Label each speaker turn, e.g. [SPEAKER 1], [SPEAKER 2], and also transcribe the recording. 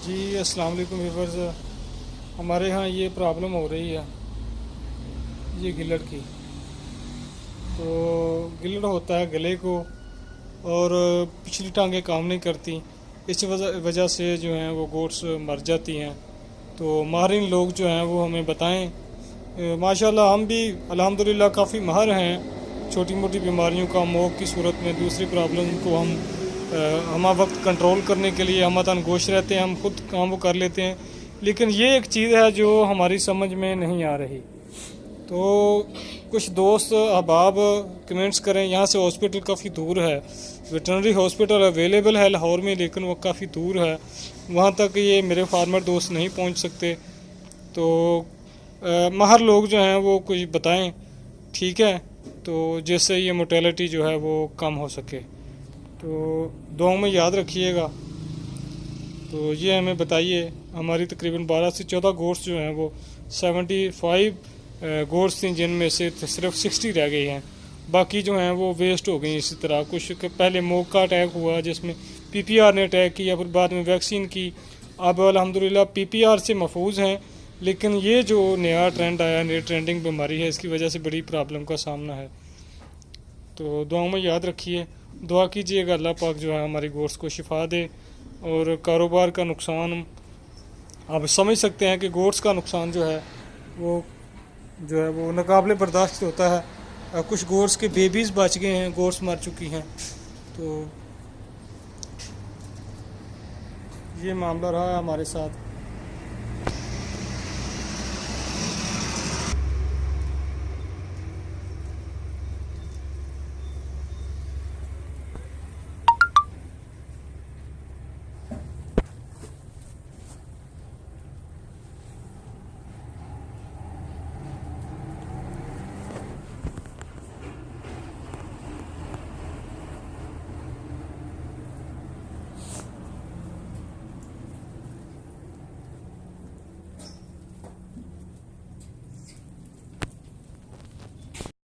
[SPEAKER 1] जी अस्सलाम वालेकुम व्यूअर्स। हमारे यहाँ ये प्रॉब्लम हो रही है, ये गिलट की। तो गिलट होता है गले को, और पिछली टांगें काम नहीं करती। इस वजह वजह से जो हैं वो गोट्स मर जाती हैं। तो माहिरीन लोग जो हैं वो हमें बताएं। माशाल्लाह हम भी अल्हम्दुलिल्लाह काफ़ी माहिर हैं छोटी मोटी बीमारियों का मोक की सूरत में। दूसरी प्रॉब्लम को हम वक्त कंट्रोल करने के लिए हम गोश रहते हैं, हम खुद काम वो कर लेते हैं। लेकिन ये एक चीज़ है जो हमारी समझ में नहीं आ रही। तो कुछ दोस्त अहबाब कमेंट्स करें। यहाँ से हॉस्पिटल काफ़ी दूर है, वेटरनरी हॉस्पिटल अवेलेबल है लाहौर में, लेकिन वो काफ़ी दूर है। वहाँ तक ये मेरे फार्मर दोस्त नहीं पहुँच सकते। तो माहर लोग जो हैं वो कुछ बताएं, ठीक है, तो जिससे ये मोटेलिटी जो है वो कम हो सके। तो दुआओं में याद रखिएगा। तो ये हमें बताइए। हमारी तकरीबन 12 से 14 गोट्स जो हैं वो 75 गोट्स थी, जिनमें से सिर्फ 60 रह गई हैं। बाकी जो हैं वो वेस्ट हो गई। इसी तरह कुछ के पहले मोक का अटैक हुआ जिसमें पीपीआर ने अटैक किया, फिर बाद में वैक्सीन की। अब अल्हम्दुलिल्लाह पीपीआर से महफूज हैं, लेकिन ये जो नया ट्रेंड आया, नई ट्रेंडिंग बीमारी है, इसकी वजह से बड़ी प्रॉब्लम का सामना है। तो दुआओं में याद रखिए, दुआ कीजिएगा अल्लाह पाक जो है हमारी गोश्त को शिफा दे। और कारोबार का नुकसान आप समझ सकते हैं कि गोश्त का नुकसान जो है वो नाकाबिले बर्दाश्त होता है। कुछ गोश्त के बेबीज़ बच गए हैं, गोश्त मर चुकी हैं। तो ये मामला रहा है हमारे साथ।